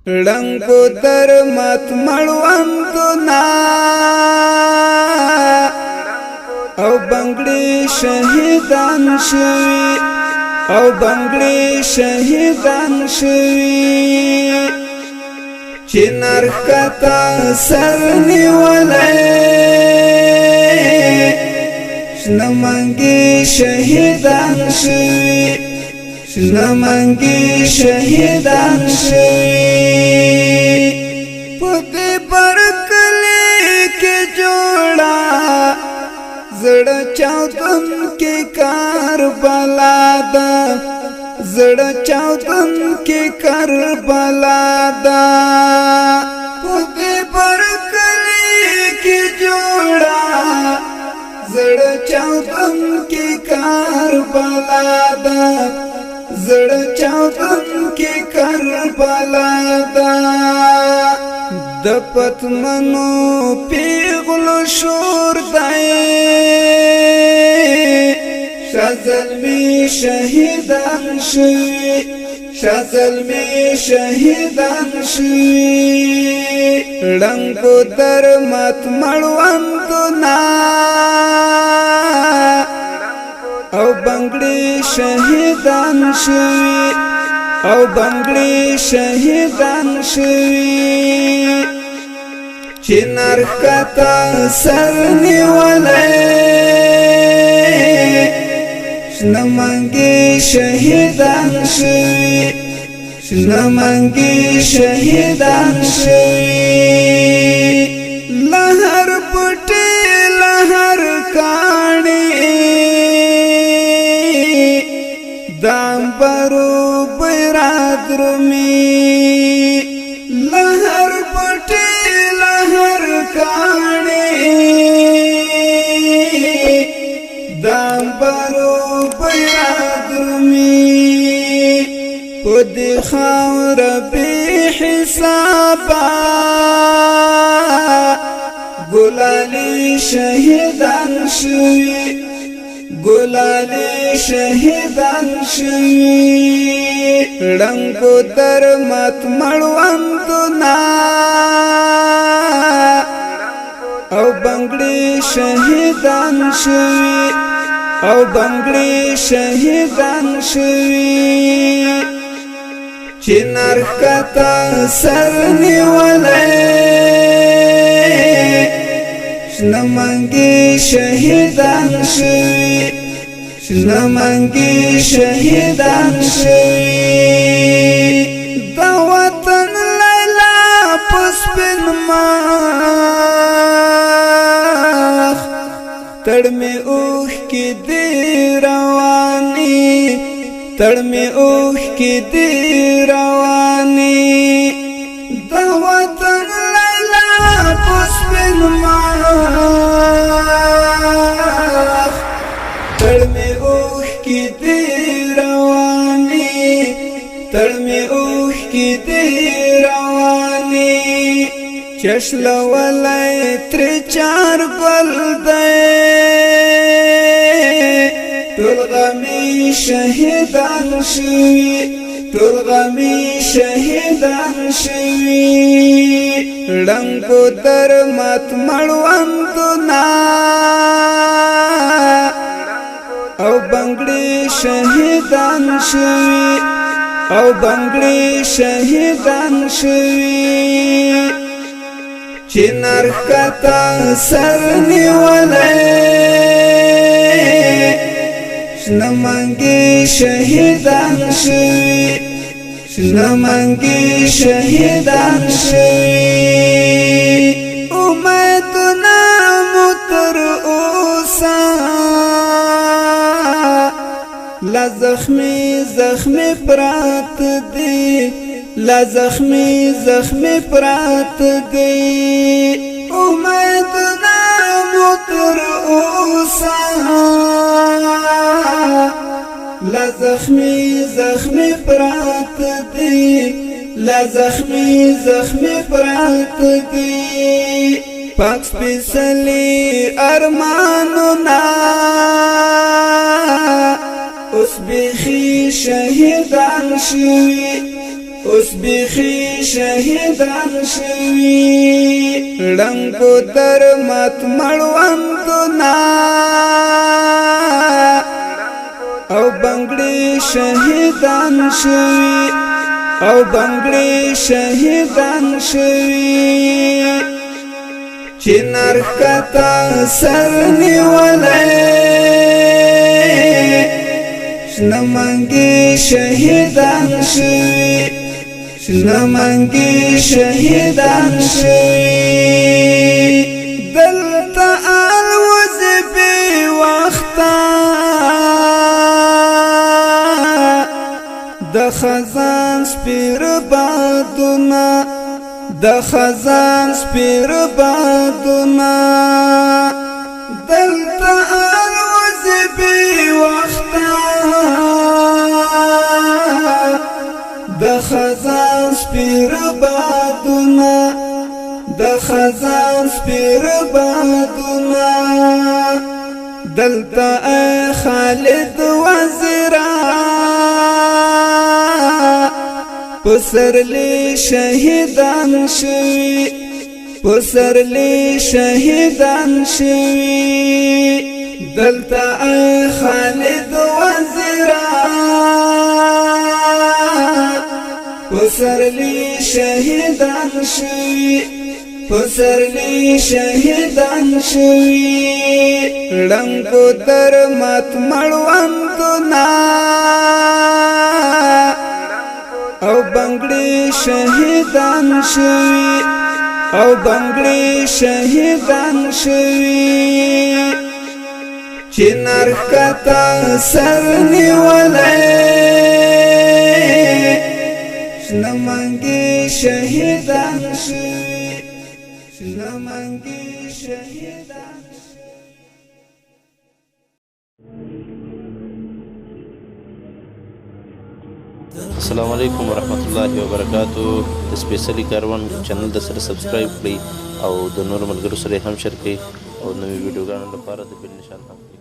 ړنګو در مات مړوندونه او بنګړي شهیدان شوي او بنګړي شهیدان شوي چې نرختا سر نیولې شنمنګي شهیدان شوي شنمنګي شهیدان شوي په دې برکلي کې جوړا زړه چاودن کې کربلا ده زړه چاودن کې کربلا ده په دې برکلي کې جوړا زړه چاودن کې کربلا ده زړه چاودن کې کربلا ده د پتمنو پیغلو شور دی شازلمی شهیدان شوي شازلمی شهیدان شوي ړنګو در مات مړوندونه او بنګړي شهیدان شوي او بنګړي شهیدان شوي چې نرختا سر نیولې شنمنګي شهیدان شوي شنمنګي شهیدان شوي لهر پټي لهر کاڼي دامبرو برادرمي لهر پټي لهر کاڼي دامبرو برادرمي پدې خاور به حسابا ګلالي شهیدان شوي ګلالي شهیدان شوي ړنګو در مات مړوندونه او بنګړي شهیدان شوي او بنګړي شهیدان شوي چې نرختا سر نیولې شنمنګي شهیدان شوي شنمنګي شهیدان شوي د وطن لیلا پسپن مخ تړمي اوخ کې دی رواني تړمي اوخ کې دی رواني د وطن لیلا پسپن مخ تړمي اوخ کې دی رواني تړمي اوخ کې دی رواني چشل ولای تر چار ګل دی ټول غمي شهیدان شوي ټول غمي شهیدان شوي ړنګو در مات مړوندونه او بنګړي شهیدان شوي او بنګړي شهیدان شوي چې نرختا سر نیولې شنمنګي شهیدان شوي شنمنګي شهیدان شوي امیدونه مو تر اوسه لا زخمي زخمي پرات دي لا زخمي زخمي پرات دي امیدونه مو تر اوسه لا زخمي زخمي پرات دي لا زخمي زخمي پرات دي پاک سپیڅلی ارمانونه اوس بیخي شهیدان شوي اوس بیخی شهیدان شوی ړنګو در مات مړوندونه او بنگړي شهیدان شوی او بنگړي شهیدان شوی چې نرکتا سر نیولې شنمنګي شهیدان شوی شنمنګي شهیدان شوی دلته الوز بی وخته د خزان سپیر بادونه د خزان سپیر بادونه دلته الوز بی وخته د خزان سپیر بادونه د خزان سپیر بادونه دلته خالد وزیرا پسرلی شهیدان شوی پسرلی شهیدان شوی دلته خالد وزیرا پسرلی شهیدان شوی پسرلی شهیدان شوی ړنګو در مات مړوندونه او بنگړي شهیدان شوی او بنگړي شهیدان شوی چې نرکتا سر نیولې شنمنګي شهیدان شوی شنمنګي شهیدان السلام علیکم ورحمت الله وبرکاتو د سپیشلی کاروان چینل د سره سبسکرایب کړئ او د نور ملګرو سره هم شریک کړئ او نوې ویډیوګانو لپاره د بیل نشان هم